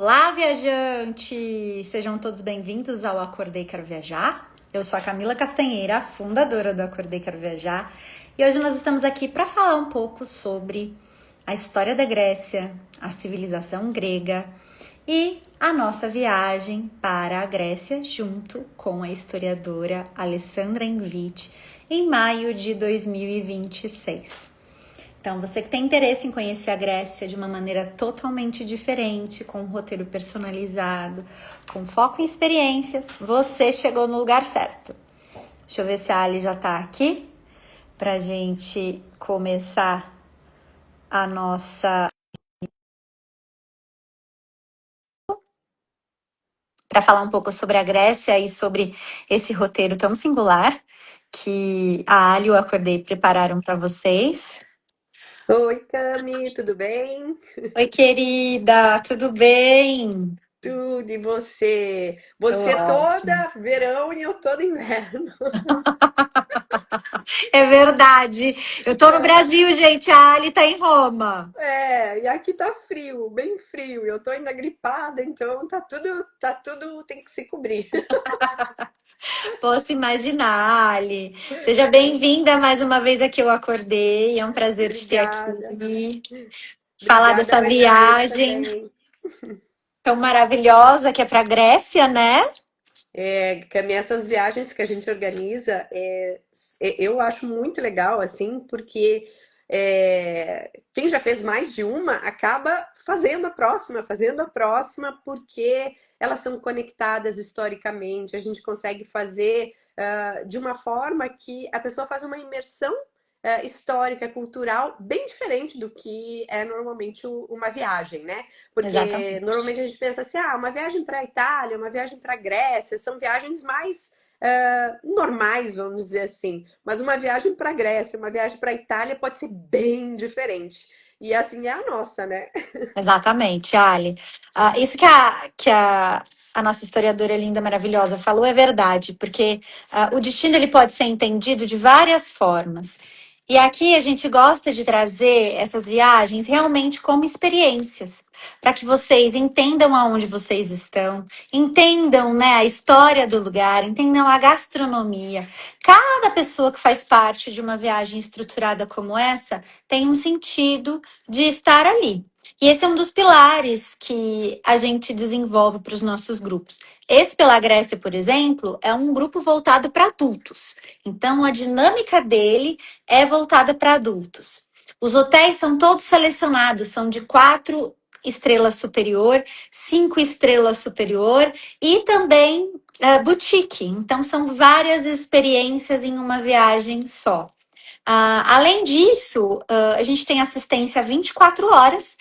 Olá, viajantes! Sejam todos bem-vindos ao Acordei Quero Viajar. Eu sou a Camila Castanheira, a fundadora do Acordei Quero Viajar, e hoje nós estamos aqui para falar um pouco sobre a história da Grécia, a civilização grega e a nossa viagem para a Grécia junto com a historiadora Alessandra Envite em maio de 2026. Então, você que tem interesse em conhecer a Grécia de uma maneira totalmente diferente, com um roteiro personalizado, com foco em experiências, você chegou no lugar certo. Deixa eu ver se a Ali já tá aqui pra gente começar a nossa... para falar um pouco sobre a Grécia e sobre esse roteiro tão singular que a Ali e o Acordei prepararam para vocês. Oi, Cami, tudo bem? Oi, querida, tudo bem? Tudo, e você? Tô Você ótimo. toda verão e eu toda inverno. É verdade. Eu tô no Brasil, gente. A Ali tá em Roma. E aqui tá frio, bem frio. Eu tô ainda gripada, então tá tudo, tem que se cobrir. Posso imaginar, Ali. Seja bem-vinda mais uma vez aqui. Eu acordei. É um prazer te ter Obrigada, aqui. Falar obrigada, dessa prazer é meu viagem também. tão maravilhosa que é pra Grécia, né? Cami, essas viagens que a gente organiza, eu acho muito legal, assim, porque quem já fez mais de uma acaba fazendo a próxima, porque elas são conectadas historicamente, a gente consegue fazer de uma forma que a pessoa faz uma imersão histórica, cultural, bem diferente do que é normalmente uma viagem, né? Porque Exatamente. normalmente a gente pensa assim, uma viagem para a Itália, uma viagem para a Grécia, são viagens mais normais, vamos dizer assim. Mas uma viagem para a Grécia, uma viagem para a Itália pode ser bem diferente. E assim é a nossa, né? Exatamente, Ali. Isso que a nossa historiadora linda, maravilhosa falou é verdade, porque o destino ele pode ser entendido de várias formas. E aqui a gente gosta de trazer essas viagens realmente como experiências, para que vocês entendam aonde vocês estão, entendam, né, a história do lugar, entendam a gastronomia. Cada pessoa que faz parte de uma viagem estruturada como essa tem um sentido de estar ali. E esse é um dos pilares que a gente desenvolve para os nossos grupos. Esse pela Grécia, por exemplo, é um grupo voltado para adultos. Então, a dinâmica dele é voltada para adultos. Os hotéis são todos selecionados, são de 4 estrelas superior, 5 estrelas superior e também boutique. Então, são várias experiências em uma viagem só. Além disso, a gente tem assistência 24 horas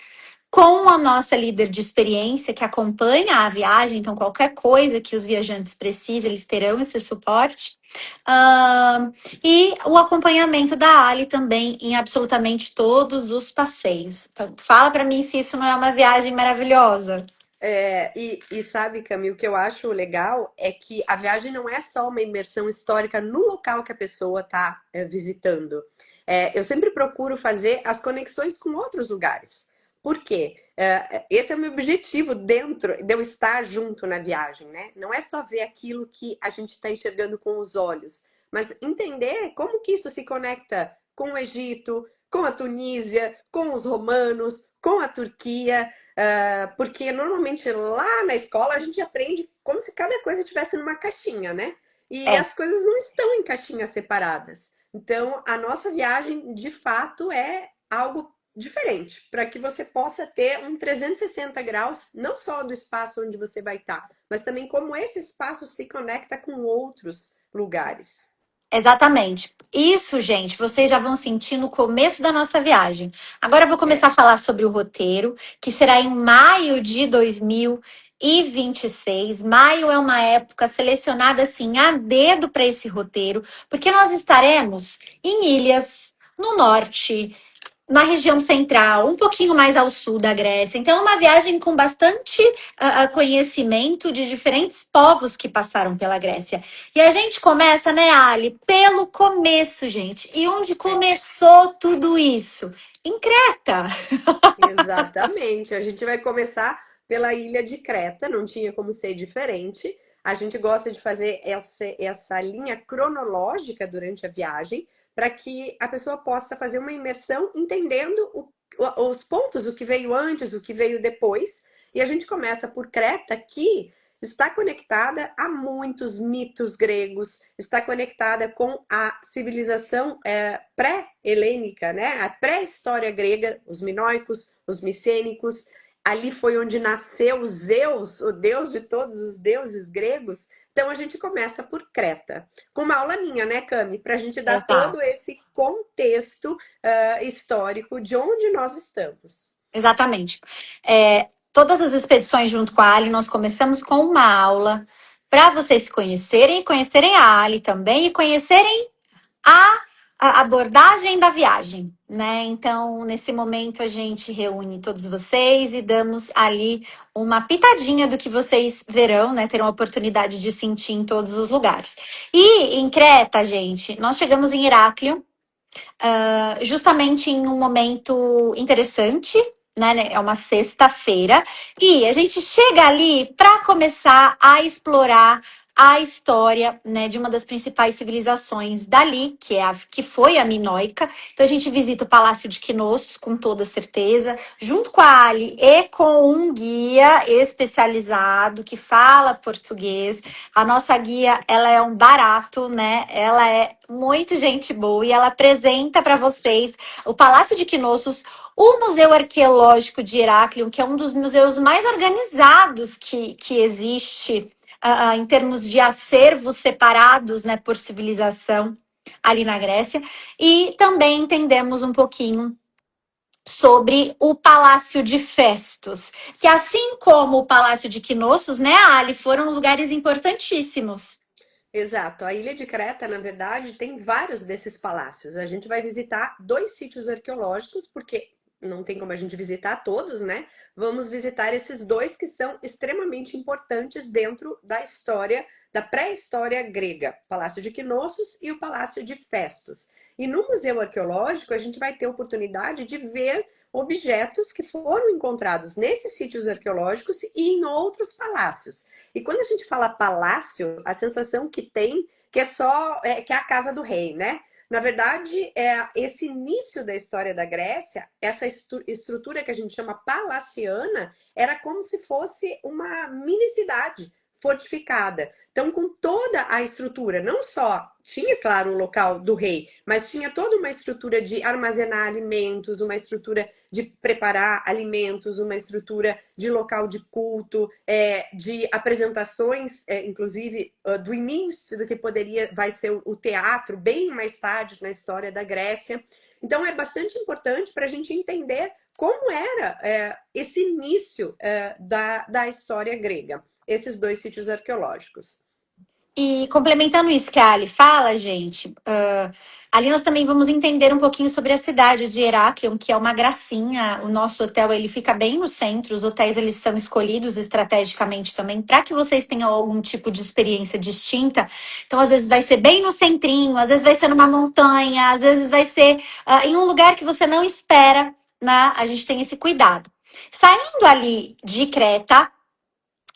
com a nossa líder de experiência que acompanha a viagem, então qualquer coisa que os viajantes precisem, eles terão esse suporte. Ah, e o acompanhamento da Ali também em absolutamente todos os passeios. Então, fala para mim se isso não é uma viagem maravilhosa. E sabe, Camille, o que eu acho legal é que a viagem não é só uma imersão histórica no local que a pessoa está visitando. Eu sempre procuro fazer as conexões com outros lugares. Por quê? Esse é o meu objetivo dentro de eu estar junto na viagem, né? Não é só ver aquilo que a gente está enxergando com os olhos, mas entender como que isso se conecta com o Egito, com a Tunísia, com os romanos, com a Turquia. Porque normalmente lá na escola a gente aprende como se cada coisa estivesse numa caixinha, né? E É. as coisas não estão em caixinhas separadas. Então, a nossa viagem, de fato, é algo diferente, para que você possa ter um 360 graus, não só do espaço onde você vai estar, mas também como esse espaço se conecta com outros lugares. Exatamente. Isso, gente, vocês já vão sentir no começo da nossa viagem. Agora eu vou começar É. a falar sobre o roteiro, que será em maio de 2026. Maio é uma época selecionada assim a dedo para esse roteiro, porque nós estaremos em ilhas no norte, na região central, um pouquinho mais ao sul da Grécia. Então, é uma viagem com bastante conhecimento de diferentes povos que passaram pela Grécia. E a gente começa, né, Ali, pelo começo, gente. E onde começou tudo isso? Em Creta. Exatamente. A gente vai começar pela ilha de Creta, não tinha como ser diferente. A gente gosta de fazer essa linha cronológica durante a viagem, para que a pessoa possa fazer uma imersão entendendo os pontos, o que veio antes, o que veio depois. E a gente começa por Creta, que está conectada a muitos mitos gregos, está conectada com a civilização pré-helênica, né? A pré-história grega, os minoicos, os micênicos. Ali foi onde nasceu Zeus, o deus de todos os deuses gregos. Então a gente começa por Creta, com uma aula minha, né, Cami? Para a gente dar todo Exato. esse contexto histórico de onde nós estamos. Exatamente. Todas as expedições junto com a Ali, nós começamos com uma aula para vocês se conhecerem, conhecerem a Ali também e conhecerem a, a abordagem da viagem, né? Então, nesse momento, a gente reúne todos vocês e damos ali uma pitadinha do que vocês verão, né? Terão a oportunidade de sentir em todos os lugares. E em Creta, gente, nós chegamos em Heráclio, justamente em um momento interessante, né? É uma sexta-feira, e a gente chega ali para começar a explorar a história, né, de uma das principais civilizações dali, que foi a minoica. Então a gente visita o Palácio de Knossos, com toda certeza, junto com a Ali e com um guia especializado que fala português. A nossa guia, ela é um barato, né? Ela é muito gente boa e ela apresenta para vocês o Palácio de Knossos, o Museu Arqueológico de Heráclio, que é um dos museus mais organizados que existe em termos de acervos separados, né, por civilização ali na Grécia. E também entendemos um pouquinho sobre o Palácio de Festos, que assim como o Palácio de Knossos, né, Ali, foram lugares importantíssimos. Exato. A ilha de Creta, na verdade, tem vários desses palácios. A gente vai visitar 2 sítios arqueológicos, porque não tem como a gente visitar todos, né? Vamos visitar esses 2 que são extremamente importantes dentro da história, da pré-história grega: o Palácio de Knossos e o Palácio de Festos. E no Museu Arqueológico, a gente vai ter oportunidade de ver objetos que foram encontrados nesses sítios arqueológicos e em outros palácios. E quando a gente fala palácio, a sensação que tem que é só que é a casa do rei, né? Na verdade, esse início da história da Grécia, essa estrutura que a gente chama palaciana, era como se fosse uma mini cidade fortificada. Então, com toda a estrutura, não só tinha, claro, o local do rei, mas tinha toda uma estrutura de armazenar alimentos, uma estrutura de preparar alimentos, uma estrutura de local de culto, de apresentações, inclusive do início do que vai ser o teatro, bem mais tarde na história da Grécia. Então é bastante importante para a gente entender como era esse início da história grega, esses 2 sítios arqueológicos. E complementando isso que a Ali fala, gente, ali nós também vamos entender um pouquinho sobre a cidade de Heráclion, que é uma gracinha. O nosso hotel ele fica bem no centro. Os hotéis eles são escolhidos estrategicamente também para que vocês tenham algum tipo de experiência distinta. Então, às vezes vai ser bem no centrinho, às vezes vai ser numa montanha, às vezes vai ser em um lugar que você não espera, né? A gente tem esse cuidado. Saindo ali de Creta,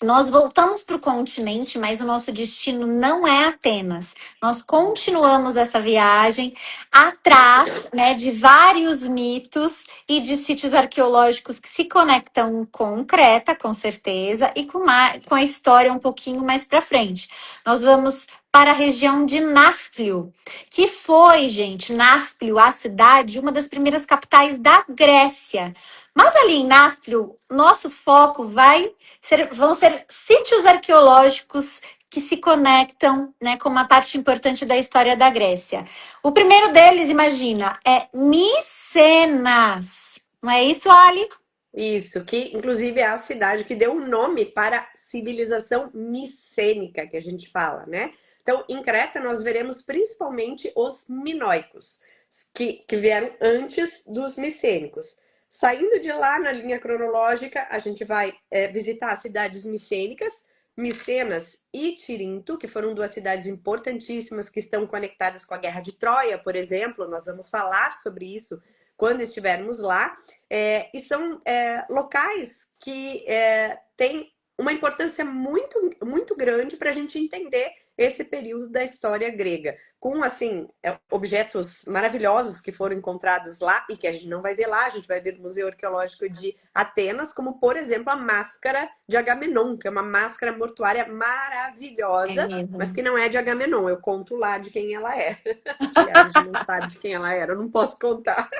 nós voltamos para o continente, mas o nosso destino não é Atenas. Nós continuamos essa viagem atrás, né, de vários mitos e de sítios arqueológicos que se conectam com Creta, com certeza, e com a história um pouquinho mais para frente. Nós vamos para a região de Náfplio, que foi, gente, Náfplio, a cidade, uma das primeiras capitais da Grécia. Mas ali em Náfplio, nosso foco vão ser sítios arqueológicos que se conectam, né, com uma parte importante da história da Grécia. O primeiro deles, imagina, é Micenas. Não é isso, Ali? Isso, que inclusive é a cidade que deu o nome para a civilização micênica, que a gente fala, né? Então, em Creta, nós veremos principalmente os minoicos, que vieram antes dos micênicos. Saindo de lá na linha cronológica, a gente vai visitar as cidades micênicas, Micenas e Tirinto, que foram 2 cidades importantíssimas que estão conectadas com a Guerra de Troia, por exemplo. Nós vamos falar sobre isso quando estivermos lá. E são locais que têm uma importância muito, muito grande para a gente entender esse período da história grega, com assim objetos maravilhosos que foram encontrados lá e que a gente não vai ver lá, a gente vai ver no Museu Arqueológico de Atenas, como por exemplo a máscara de Agamenon, que é uma máscara mortuária É maravilhosa, mas mesmo. que não é de Agamenon. Eu conto lá de quem ela é. Aliás, a gente não sabe de quem ela era, eu não posso contar.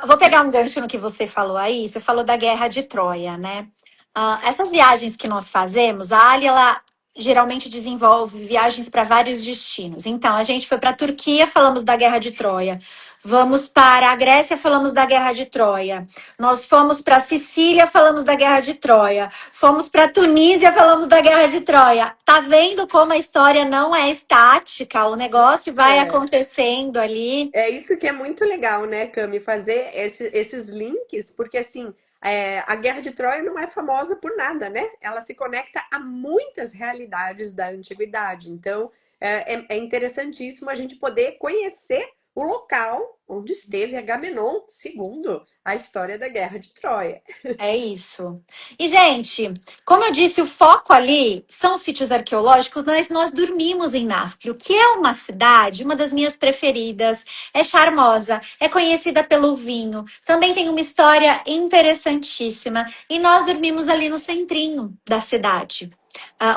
Vou pegar um gancho no que você falou aí. Você falou da Guerra de Troia, né? Essas viagens que nós fazemos, a Ali, ela geralmente desenvolve viagens para vários destinos. Então, a gente foi para a Turquia, falamos da Guerra de Troia. Vamos para a Grécia, falamos da Guerra de Troia. Nós fomos para Sicília, falamos da Guerra de Troia. Fomos para Tunísia, falamos da Guerra de Troia. Tá vendo como a história não é estática? O negócio vai É. acontecendo ali. É isso que é muito legal, né, Cami? Fazer esses links, porque assim, a Guerra de Troia não é famosa por nada, né? Ela se conecta a muitas realidades da antiguidade. Então, é interessantíssimo a gente poder conhecer o local onde esteve Agamenon, segundo a história da Guerra de Troia. É isso. E, gente, como eu disse, o foco ali são os sítios arqueológicos, mas nós dormimos em Nápoles, que é uma cidade, uma das minhas preferidas. É charmosa, é conhecida pelo vinho, também tem uma história interessantíssima. E nós dormimos ali no centrinho da cidade,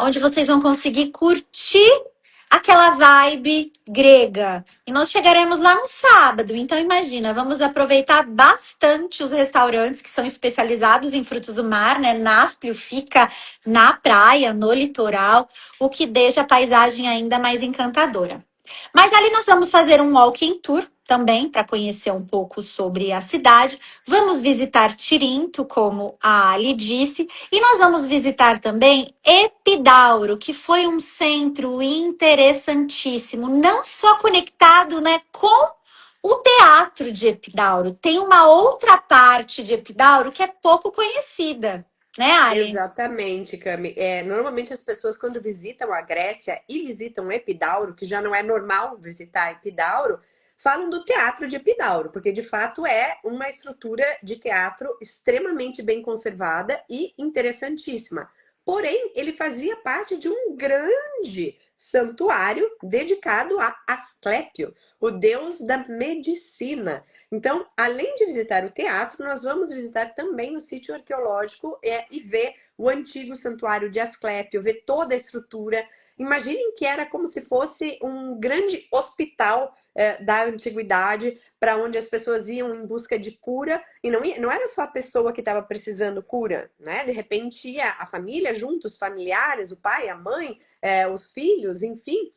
onde vocês vão conseguir curtir aquela vibe grega. E nós chegaremos lá no sábado. Então, imagina, vamos aproveitar bastante os restaurantes que são especializados em frutos do mar, né? Náspio fica na praia, no litoral, o que deixa a paisagem ainda mais encantadora. Mas ali nós vamos fazer um walking tour também para conhecer um pouco sobre a cidade. Vamos visitar Tirinto, como a Ali disse, e nós vamos visitar também Epidauro, que foi um centro interessantíssimo, não só conectado, né, com o teatro de Epidauro. Tem uma outra parte de Epidauro que é pouco conhecida, né, Ali? Exatamente, Cami. Normalmente as pessoas, quando visitam a Grécia e visitam Epidauro, que já não é normal visitar Epidauro, falam do teatro de Epidauro, porque de fato é uma estrutura de teatro extremamente bem conservada e interessantíssima. Porém, ele fazia parte de um grande santuário dedicado a Asclépio, o deus da medicina. Então, além de visitar o teatro, nós vamos visitar também o sítio arqueológico e ver o antigo santuário de Asclépio, ver toda a estrutura. Imaginem que era como se fosse um grande hospital da antiguidade, para onde as pessoas iam em busca de cura, e não era só a pessoa que estava precisando cura, né? De repente ia a família junto, os familiares, o pai, a mãe, os filhos, enfim.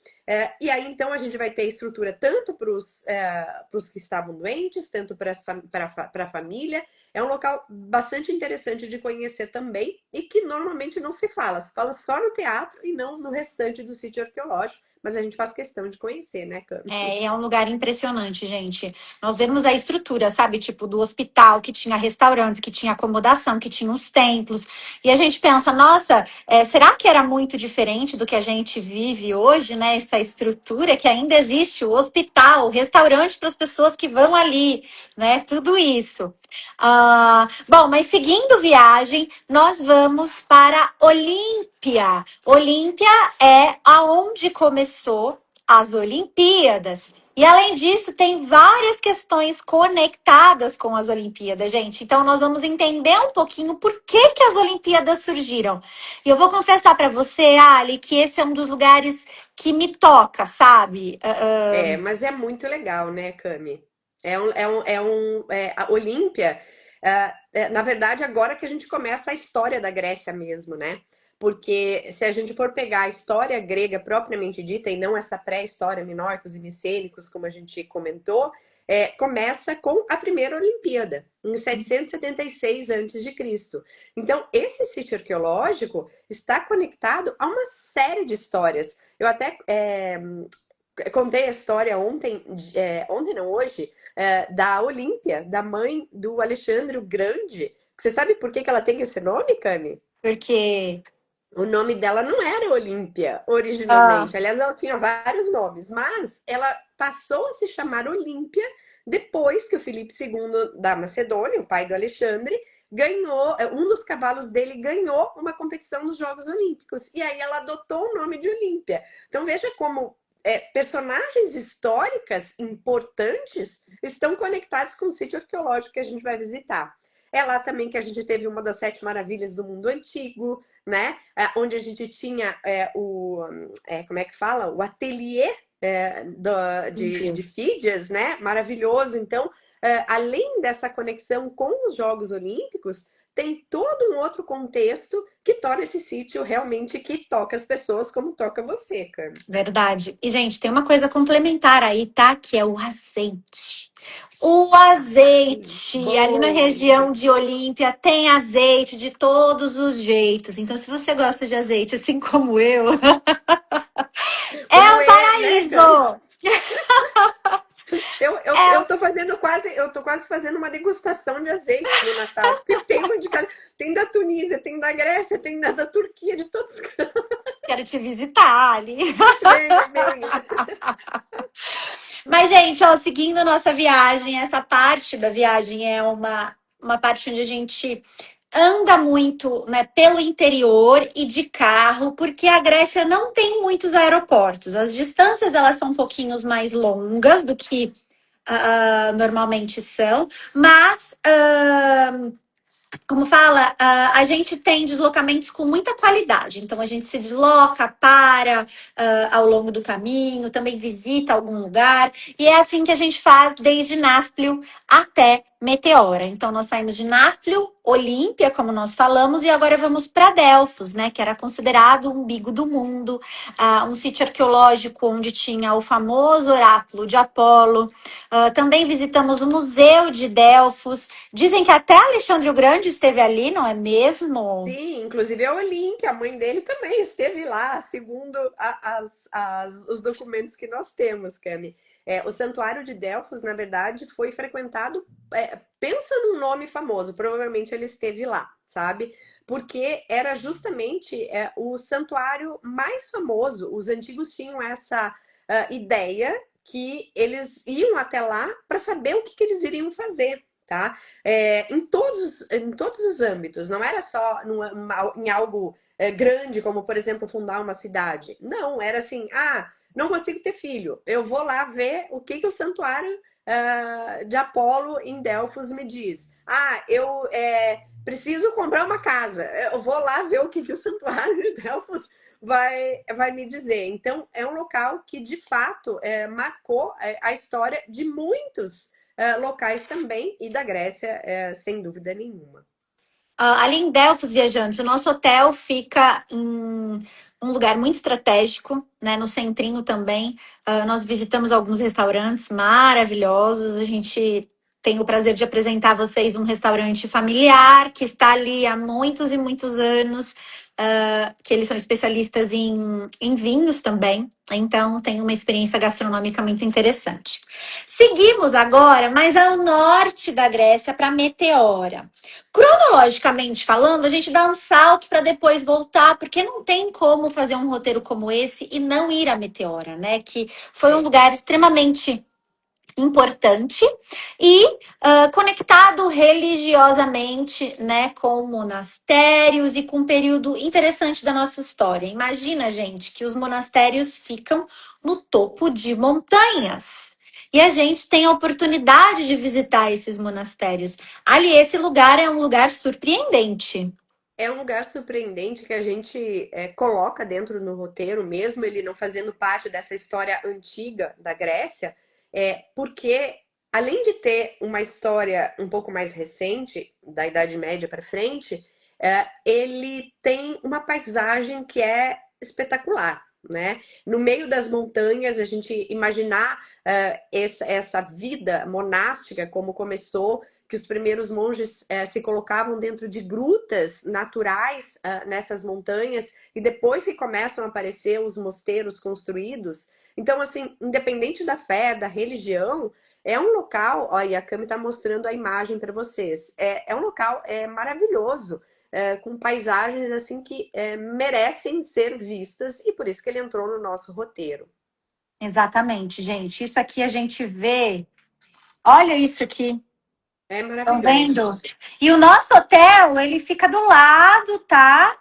E aí, então, a gente vai ter estrutura tanto para os que estavam doentes, tanto para a família. É um local bastante interessante de conhecer também e que normalmente não se fala. Se fala só no teatro e não no restante do sítio arqueológico. Mas a gente faz questão de conhecer, né, Cami? É um lugar impressionante, gente. Nós vemos a estrutura, sabe? Tipo, do hospital, que tinha restaurantes, que tinha acomodação, que tinha os templos. E a gente pensa, nossa, será que era muito diferente do que a gente vive hoje, né? Essa estrutura que ainda existe, o hospital, o restaurante para as pessoas que vão ali, né? Tudo isso. Bom, mas seguindo viagem, nós vamos para Olímpia. Olímpia é aonde começou as Olimpíadas. E além disso, tem várias questões conectadas com as Olimpíadas, gente. Então, nós vamos entender um pouquinho por que as Olimpíadas surgiram. E eu vou confessar para você, Ali, que esse é um dos lugares que me toca, sabe? Mas é muito legal, né, Cami? A Olímpia, na verdade, agora que a gente começa a história da Grécia mesmo, né? Porque se a gente for pegar a história grega propriamente dita, e não essa pré-história, minóricos e micênicos, como a gente comentou, começa com a primeira Olimpíada, em 776 a.C. Então, esse sítio arqueológico está conectado a uma série de histórias. Eu até contei a história ontem, ontem não, hoje, da Olímpia, da mãe do Alexandre o Grande. Você sabe por que ela tem esse nome, Cami? Porque. O nome dela não era Olímpia Ah, originalmente. Aliás, ela tinha vários nomes, mas ela passou a se chamar Olímpia depois que o Filipe II da Macedônia, o pai do Alexandre, ganhou, um dos cavalos dele ganhou uma competição nos Jogos Olímpicos. E aí ela adotou o nome de Olímpia. Então veja como personagens históricas importantes estão conectados com o sítio arqueológico que a gente vai visitar. É lá também que a gente teve uma das sete maravilhas do mundo antigo, né? Onde a gente tinha como é que fala? O ateliê de Entendi. Fídias, né? Maravilhoso. Então, além dessa conexão com os Jogos Olímpicos, tem todo um outro contexto que torna esse sítio realmente que toca as pessoas como toca você, Cami. Verdade. E, gente, tem uma coisa complementar aí, tá? Que é o azeite. O azeite. Ali na Bom, região de Olímpia tem azeite de todos os jeitos. Então, se você gosta de azeite, assim como eu, é como um eu, né, Cami? paraíso. Eu tô fazendo eu tô quase fazendo uma degustação de azeites no Natal, porque tem uma de cada, tem da Tunísia, tem da Grécia, tem da Turquia, de todos. Quero te visitar ali. Venha, venha. Mas, gente, ó, seguindo nossa viagem, essa parte da viagem é uma parte onde a gente anda muito, né, pelo interior e de carro, porque a Grécia não tem muitos aeroportos. As distâncias elas são um pouquinho mais longas do que normalmente são, mas como fala, a gente tem deslocamentos com muita qualidade. Então, a gente se desloca, para ao longo do caminho, também visita algum lugar. E é assim que a gente faz desde Náfplio até Meteora. Então, nós saímos de Náfplio, Olímpia, como nós falamos, e agora vamos para Delfos, né? Que era considerado o umbigo do mundo, um sítio arqueológico onde tinha o famoso oráculo de Apolo. Também visitamos o Museu de Delfos. Dizem que até Alexandre o Grande esteve ali, não é mesmo? Sim, inclusive a Olink, a mãe dele também esteve lá, segundo os documentos que nós temos, Cami. O Santuário de Delfos, na verdade, foi frequentado. Pensa num nome famoso, provavelmente ele esteve lá, sabe? Porque era justamente o santuário mais famoso. Os antigos tinham essa ideia que eles iam até lá para saber o que, que eles iriam fazer. Tá? Em todos os âmbitos, não era só em algo grande, como por exemplo fundar uma cidade. Não, era assim: não consigo ter filho, eu vou lá ver o que, que o santuário de Apolo em Delfos me diz. Eu preciso comprar uma casa, eu vou lá ver o que, que o santuário de Delfos vai me dizer. Então, é um local que de fato marcou a história de muitos locais também e da Grécia, sem dúvida nenhuma. Ali em Delfos, viajantes, o nosso hotel fica em um lugar muito estratégico, né? No centrinho também. Nós visitamos alguns restaurantes maravilhosos. A gente tem o prazer de apresentar a vocês um restaurante familiar que está ali há muitos e muitos anos, que eles são especialistas em vinhos também. Então, tem uma experiência gastronômica muito interessante. Seguimos agora mais ao norte da Grécia para Meteora. Cronologicamente falando, a gente dá um salto para depois voltar, porque não tem como fazer um roteiro como esse e não ir a Meteora, né? Que foi um É, lugar extremamente importante e conectado religiosamente, né, com monastérios e com um período interessante da nossa história. Imagina, gente, que os monastérios ficam no topo de montanhas. E a gente tem a oportunidade de visitar esses monastérios. Ali, esse lugar é um lugar surpreendente. é um lugar surpreendente que a gente coloca dentro no roteiro, mesmo ele não fazendo parte dessa história antiga da Grécia, porque além de ter uma história um pouco mais recente, da Idade Média para frente, ele tem uma paisagem que é espetacular. Né? No meio das montanhas, a gente imaginar essa vida monástica como começou, que os primeiros monges se colocavam dentro de grutas naturais nessas montanhas e depois que começam a aparecer os mosteiros construídos. Então, assim, independente da fé, da religião, é um local, olha, a Cami está mostrando a imagem para vocês, um local maravilhoso, com paisagens assim que merecem ser vistas e por isso que ele entrou no nosso roteiro. Exatamente, gente. Isso aqui a gente vê. Olha isso aqui. É Estão maravilhoso. vendo? E o nosso hotel, ele fica do lado, tá?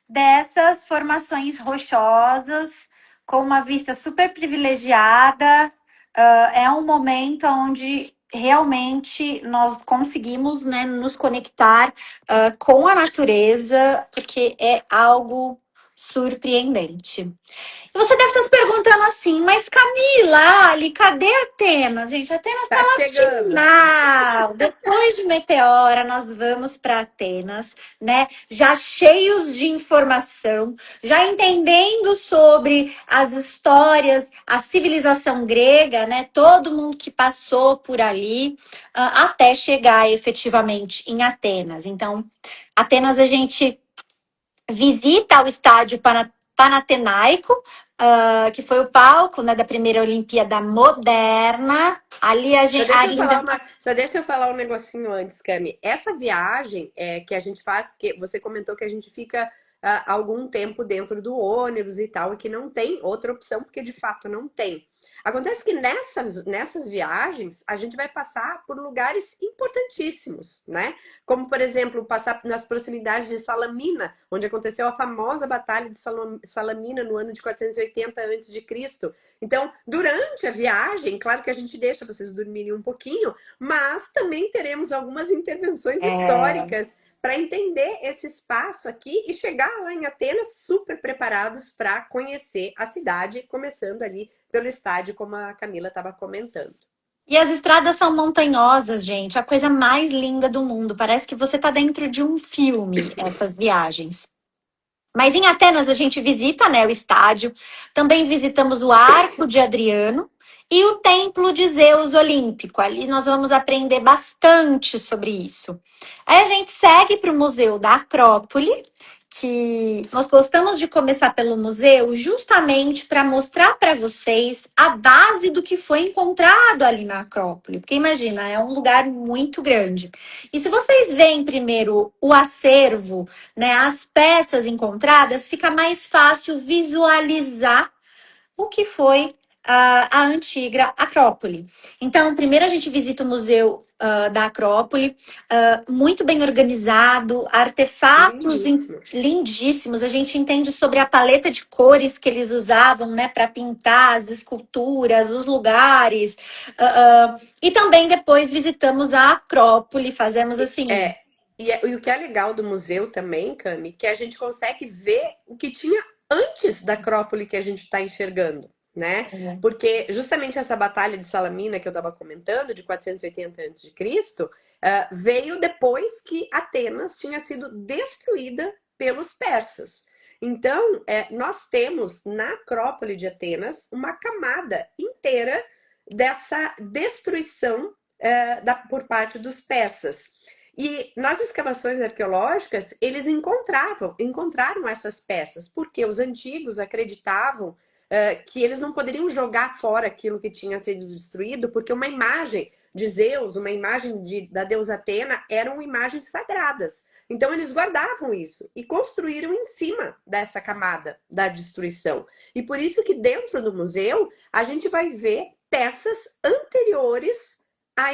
Dessas formações rochosas, com uma vista super privilegiada. É um momento onde realmente nós conseguimos, né, nos conectar com a natureza, porque é algo surpreendente. Você deve estar se perguntando assim, mas Camila, Ali, cadê Atenas? Gente, Atenas está Tá lá no chegando. final. Depois de Meteora, nós vamos para Atenas, né? Já cheios de informação, já entendendo sobre as histórias, a civilização grega, né? Todo mundo que passou por ali, até chegar efetivamente em Atenas. Então, Atenas a gente visita o estádio Panatenaico, que foi o palco, né, da primeira Olimpíada moderna. Ali a Só gente. deixa eu falar só deixa eu falar um negocinho antes, Cami. Essa viagem que a gente faz, porque você comentou que a gente fica algum tempo dentro do ônibus e tal, e que não tem outra opção, porque de fato não tem. Acontece que nessas viagens a gente vai passar por lugares importantíssimos, né? Como, por exemplo, passar nas proximidades de Salamina, onde aconteceu a famosa Batalha de Salamina no ano de 480 a.C. Então, durante a viagem, claro que a gente deixa vocês dormirem um pouquinho, mas também teremos algumas intervenções É, históricas para entender esse espaço aqui e chegar lá em Atenas super preparados para conhecer a cidade, começando ali pelo estádio, como a Camila estava comentando. e as estradas são montanhosas, gente. A coisa mais linda do mundo. Parece que você está dentro de um filme, essas viagens. Mas em Atenas a gente visita, né, o estádio, também visitamos o Arco de Adriano e o Templo de Zeus Olímpico. Ali nós vamos aprender bastante sobre isso. Aí a gente segue para o Museu da Acrópole, que nós gostamos de começar pelo museu justamente para mostrar para vocês a base do que foi encontrado ali na Acrópole. Porque imagina, é um lugar muito grande. E se vocês veem primeiro o acervo, né, as peças encontradas, fica mais fácil visualizar o que foi a antiga Acrópole. Então, primeiro a gente visita o museu da Acrópole, muito bem organizado, artefatos Lindíssimo. lindíssimos. A gente entende sobre a paleta de cores que eles usavam, né, para pintar as esculturas, os lugares. E também depois visitamos a Acrópole, fazemos assim. É, e o que é legal do museu também, Cami, que a gente consegue ver o que tinha antes da Acrópole que a gente está enxergando, né? Porque justamente essa batalha de Salamina que eu estava comentando, de 480 a.C., veio depois que Atenas tinha sido destruída pelos persas. Então, nós temos na Acrópole de Atenas uma camada inteira dessa destruição por parte dos persas. E nas escavações arqueológicas, eles encontraram essas peças, porque os antigos acreditavam que eles não poderiam jogar fora aquilo que tinha sido destruído, porque uma imagem de Zeus, uma imagem da deusa Atena, eram imagens sagradas. Então eles guardavam isso e construíram em cima dessa camada da destruição. E por isso que dentro do museu a gente vai ver peças anteriores a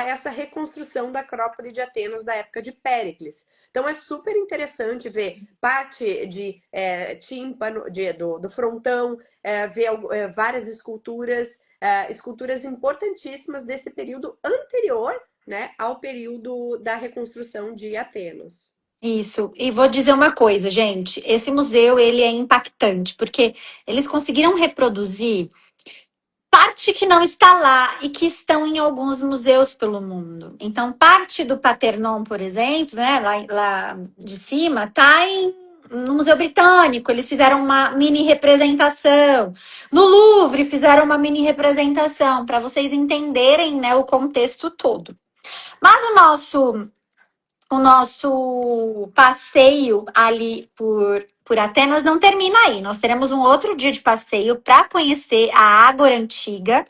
essa reconstrução da Acrópole de Atenas da época de Péricles. Então é super interessante ver parte de tímpano, do frontão, ver várias esculturas, esculturas importantíssimas desse período anterior, né, ao período da reconstrução de Atenas. Isso. E vou dizer uma coisa, gente. Esse museu, ele é impactante, porque eles conseguiram reproduzir parte que não está lá e que estão em alguns museus pelo mundo. Então, parte do Paternon, por exemplo, né, lá de cima, está no Museu Britânico. Eles fizeram uma mini representação. No Louvre, fizeram uma mini representação, para vocês entenderem, né, o contexto todo. Mas o nosso passeio ali por Atenas não termina aí. Nós teremos um outro dia de passeio para conhecer a Ágora Antiga.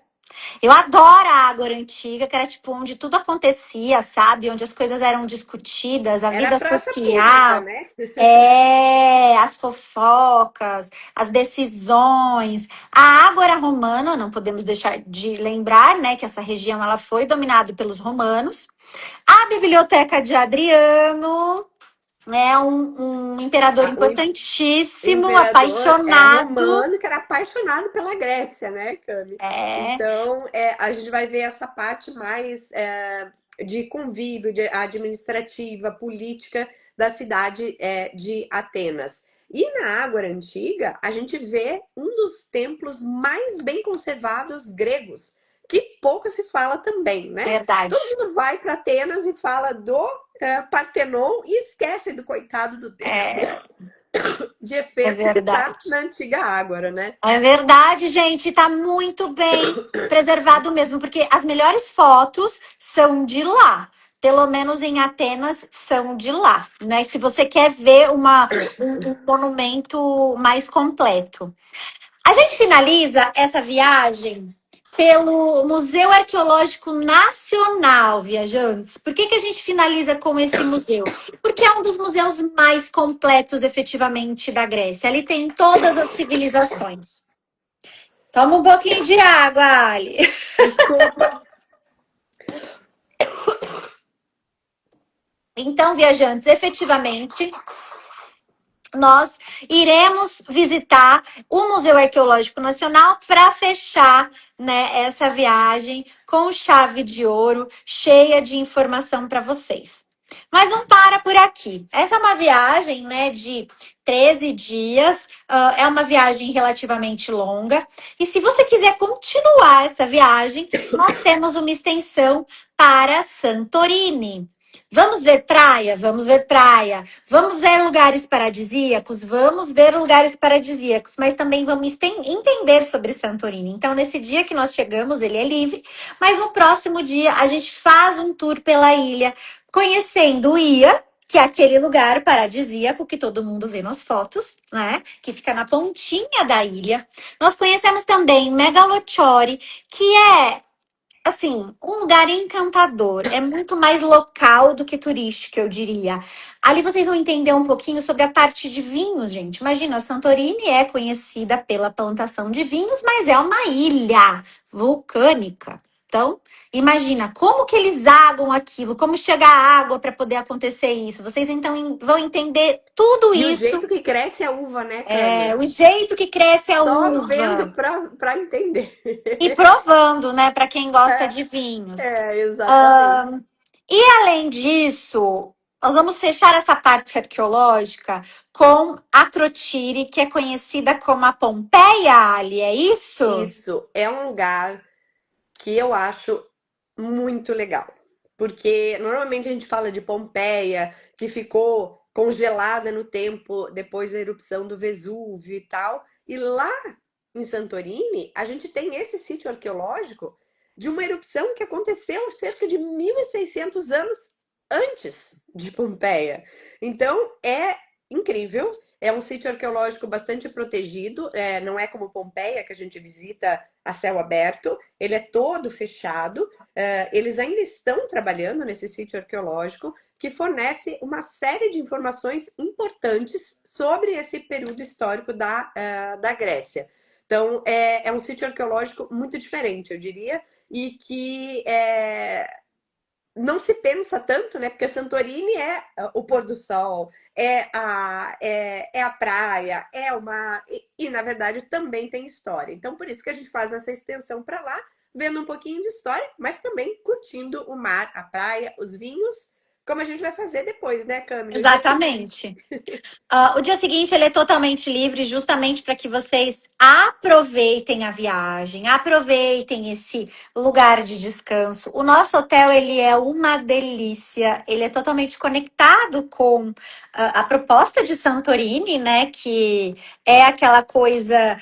Eu adoro a Ágora Antiga, que era tipo onde tudo acontecia, sabe? Onde as coisas eram discutidas, a Era vida praça pública, social. né? É, as fofocas, as decisões. A Ágora Romana, não podemos deixar de lembrar, né, que essa região ela foi dominada pelos romanos. A Biblioteca de Adriano, né, um imperador O importantíssimo, imperador apaixonado. romano que era apaixonado pela Grécia, né, Cami? É, Então, a gente vai ver essa parte mais de convívio, de administrativa, política da cidade de Atenas. E na Ágora Antiga, a gente vê um dos templos mais bem conservados gregos, que pouco se fala também, né? verdade. Todo mundo vai para Atenas e fala do Partenon e esquece do coitado do templo É, de é Efesto que está verdade. na antiga Ágora, né? É verdade, gente, tá muito bem preservado mesmo, porque as melhores fotos são de lá. Pelo menos em Atenas são de lá, né? Se você quer ver um monumento mais completo. A gente finaliza essa viagem pelo Museu Arqueológico Nacional, viajantes. Por que a gente finaliza com esse museu? Porque é um dos museus mais completos, efetivamente, da Grécia. Ali tem todas as civilizações. Toma um pouquinho de água, Ali. Desculpa. Então, viajantes, efetivamente, nós iremos visitar o Museu Arqueológico Nacional para fechar, né, essa viagem com chave de ouro, cheia de informação para vocês. Mas não para por aqui. Essa é uma viagem, né, de 13 dias, é uma viagem relativamente longa. E se você quiser continuar essa viagem, nós temos uma extensão para Santorini. Vamos ver praia? Vamos ver praia. Vamos ver lugares paradisíacos? Vamos ver lugares paradisíacos, mas também vamos entender sobre Santorini. Então, nesse dia que nós chegamos, ele é livre, mas no próximo dia a gente faz um tour pela ilha, conhecendo o Ia, que é aquele lugar paradisíaco que todo mundo vê nas fotos, né? Que fica na pontinha da ilha. Nós conhecemos também Megalochori, que é assim, um lugar encantador. É muito mais local do que turístico, eu diria. Ali vocês vão entender um pouquinho sobre a parte de vinhos, gente. Imagina, Santorini é conhecida pela plantação de vinhos, mas é uma ilha vulcânica. Então, imagina como que eles agam aquilo, como chega a água para poder acontecer isso. Vocês então vão entender tudo E o isso. jeito que cresce a uva, né, É, Cami? o jeito que cresce a Só vendo uva para entender. e provando, né, para quem gosta de vinhos. Exatamente. E além disso, nós vamos fechar essa parte arqueológica com a Crotire, que é conhecida como a Pompeia, Ali, é isso? Isso é um lugar que eu acho muito legal. Porque normalmente a gente fala de Pompeia, que ficou congelada no tempo depois da erupção do Vesúvio e tal. E lá em Santorini, a gente tem esse sítio arqueológico de uma erupção que aconteceu cerca de 1.600 anos antes de Pompeia. Então é incrível. É um sítio arqueológico bastante protegido, não é como Pompeia, que a gente visita a céu aberto, ele é todo fechado. Eles ainda estão trabalhando nesse sítio arqueológico, que fornece uma série de informações importantes sobre esse período histórico da Grécia. Então, é um sítio arqueológico muito diferente, eu diria, e que não se pensa tanto, né? Porque Santorini é o pôr do sol, é a praia, e na verdade também tem história. Então, por isso que a gente faz essa extensão para lá, vendo um pouquinho de história, mas também curtindo o mar, a praia, os vinhos, como a gente vai fazer depois, né, Cami? No dia seguinte. Exatamente. O dia seguinte ele é totalmente livre, justamente para que vocês aproveitem a viagem, aproveitem esse lugar de descanso. O nosso hotel ele é uma delícia, ele é totalmente conectado com a proposta de Santorini, né? Que é aquela coisa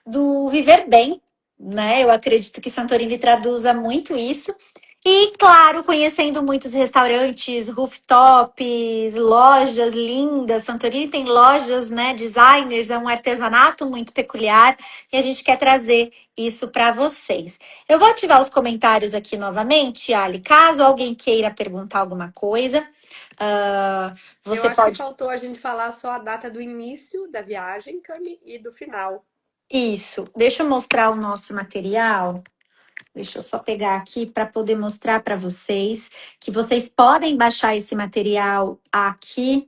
do viver bem, né? Eu acredito que Santorini traduza muito isso. E, claro, conhecendo muitos restaurantes, rooftops, lojas lindas. Santorini tem lojas, né, designers, é um artesanato muito peculiar e a gente quer trazer isso para vocês. Eu vou ativar os comentários aqui novamente, Ali, caso alguém queira perguntar alguma coisa. ah, Eu você acho que pode. faltou a gente falar só a data do início da viagem, Cami, e do final. Isso, deixa eu mostrar o nosso material. Deixa eu só pegar aqui para poder mostrar para vocês que vocês podem baixar esse material aqui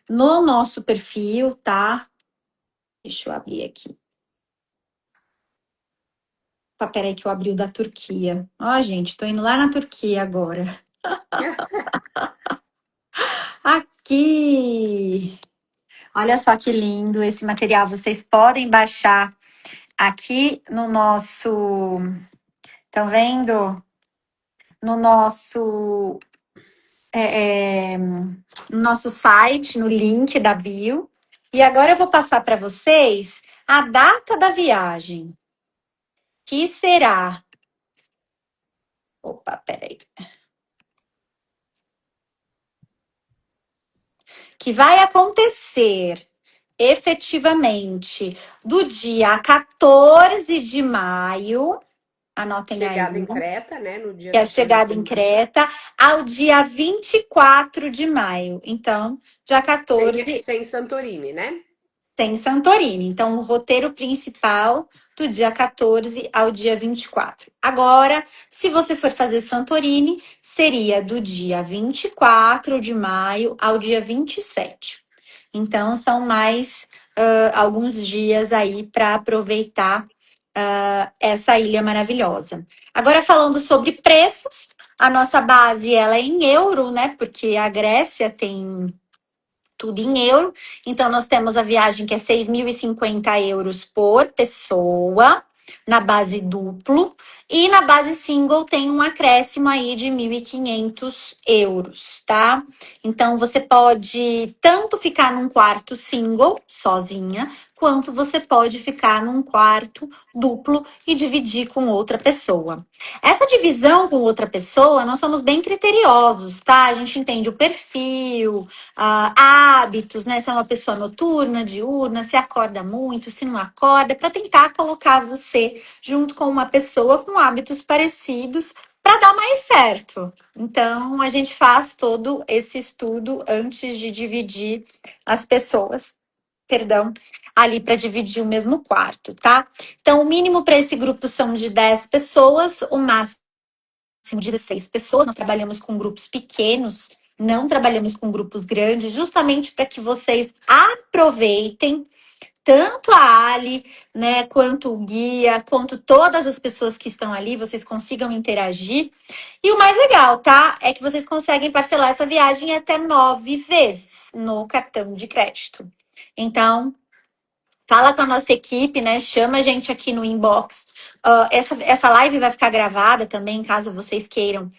no nosso perfil, tá? Deixa eu abrir aqui. Peraí que eu abri o da Turquia. Ó, gente, tô indo lá na Turquia agora. Aqui! Olha só que lindo esse material. Vocês podem baixar aqui no nosso. Estão vendo? No nosso no nosso site, no link da bio. E agora eu vou passar para vocês a data da viagem, que será. Opa, peraí. Que vai acontecer efetivamente do dia 14 de maio, anotem aí, Chegada em Creta, né, no dia que é a 14 chegada de em maio. Creta, ao dia 24 de maio. Então, dia Sem, 14 sem Santorini, né? tem Santorini. Então, o roteiro principal do dia 14 ao dia 24. Agora, se você for fazer Santorini, seria do dia 24 de maio ao dia 27. Então, são mais alguns dias aí para aproveitar essa ilha maravilhosa. Agora, falando sobre preços, a nossa base ela é em euro, né? Porque a Grécia tem tudo em euro. Então, nós temos a viagem que é 6.050 euros por pessoa, na base duplo. E na base single tem um acréscimo aí de 1.500 euros, tá? Então, você pode tanto ficar num quarto single, sozinha, quanto você pode ficar num quarto duplo e dividir com outra pessoa. Essa divisão com outra pessoa, nós somos bem criteriosos, tá? A gente entende o perfil, hábitos, né? Se é uma pessoa noturna, diurna, se acorda muito, se não acorda, para tentar colocar você junto com uma pessoa com hábitos parecidos para dar mais certo. Então, a gente faz todo esse estudo antes de dividir as pessoas. Perdão, ali para dividir o mesmo quarto, tá? Então, o mínimo para esse grupo são de 10 pessoas, o máximo de 16 pessoas. Nós trabalhamos com grupos pequenos, não trabalhamos com grupos grandes, justamente para que vocês aproveitem tanto a Ali, né, quanto o guia, quanto todas as pessoas que estão ali, vocês consigam interagir. E o mais legal, tá? É que vocês conseguem parcelar essa viagem até 9 vezes no cartão de crédito. Então, fala com a nossa equipe, né? Chama a gente aqui no inbox. Essa live vai ficar gravada também, caso vocês queiram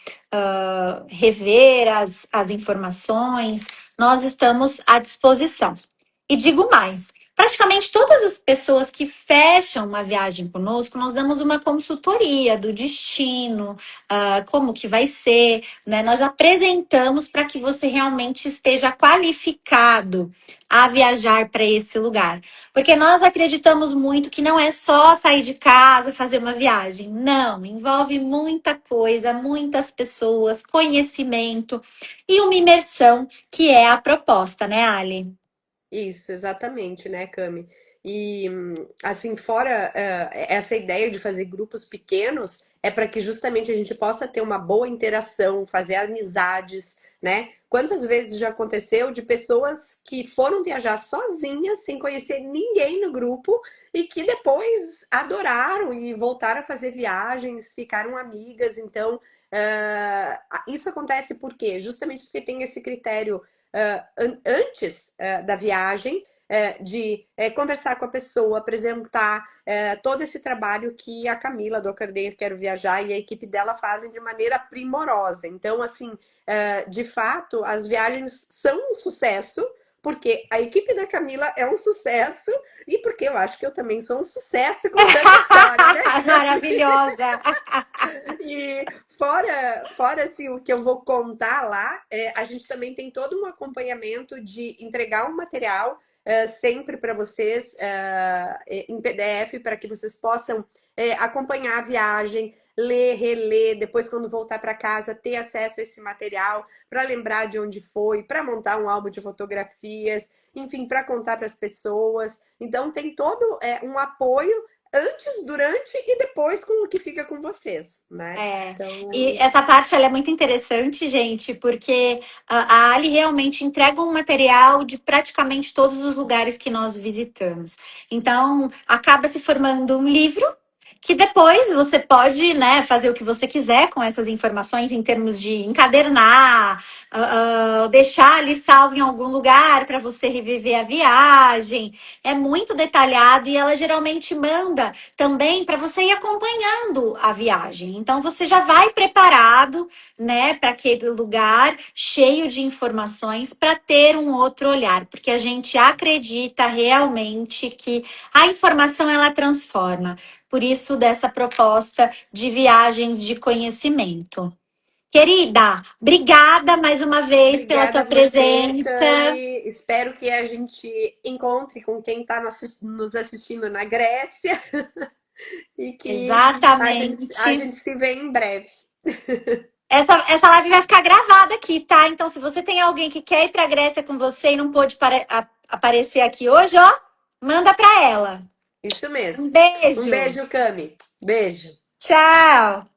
rever as informações. Nós estamos à disposição. E digo mais: praticamente todas as pessoas que fecham uma viagem conosco, nós damos uma consultoria do destino, como que vai ser, né? Nós apresentamos para que você realmente esteja qualificado a viajar para esse lugar. Porque nós acreditamos muito que não é só sair de casa, fazer uma viagem. Não, envolve muita coisa, muitas pessoas, conhecimento e uma imersão que é a proposta, né, Ali? Isso, exatamente, né, Cami? E assim, fora essa ideia de fazer grupos pequenos, é para que justamente a gente possa ter uma boa interação, fazer amizades, né? Quantas vezes já aconteceu de pessoas que foram viajar sozinhas, sem conhecer ninguém no grupo, e que depois adoraram e voltaram a fazer viagens, ficaram amigas. Então, isso acontece por quê? Justamente porque tem esse critério antes da viagem, de conversar com a pessoa, apresentar todo esse trabalho que a Camila do Acordeio Quero Viajar e a equipe dela fazem de maneira primorosa. Então, assim, de fato, as viagens são um sucesso, porque a equipe da Camila é um sucesso E porque eu acho que eu também sou um sucesso contando história, né? Maravilhosa. E fora assim, o que eu vou contar lá, a gente também tem todo um acompanhamento de entregar um material sempre para vocês em PDF, para que vocês possam acompanhar a viagem, ler, reler, depois quando voltar para casa, ter acesso a esse material para lembrar de onde foi, para montar um álbum de fotografias, enfim, para contar para as pessoas. Então tem todo um apoio antes, durante e depois com o que fica com vocês, né? É, e Então, essa parte ela é muito interessante, gente, porque a Ali realmente entrega um material de praticamente todos os lugares que nós visitamos. Então, acaba se formando um livro que depois você pode, né, fazer o que você quiser com essas informações em termos de encadernar, deixar ali salvo em algum lugar para você reviver a viagem. É muito detalhado e ela geralmente manda também para você ir acompanhando a viagem. Então você já vai preparado, né, para aquele lugar cheio de informações para ter um outro olhar, porque a gente acredita realmente que a informação ela transforma. Por isso dessa proposta de viagens de conhecimento. Querida, obrigada mais uma vez pela obrigada tua a você, presença. Cami. Espero que a gente encontre com quem está nos assistindo na Grécia e que a Exatamente. gente se vê em breve. Essa live vai ficar gravada aqui, tá? Então, se você tem alguém que quer ir para a Grécia com você e não pôde aparecer aqui hoje, ó, manda para ela. Isso mesmo. Um Um beijo. beijo, Cami. Beijo. Tchau.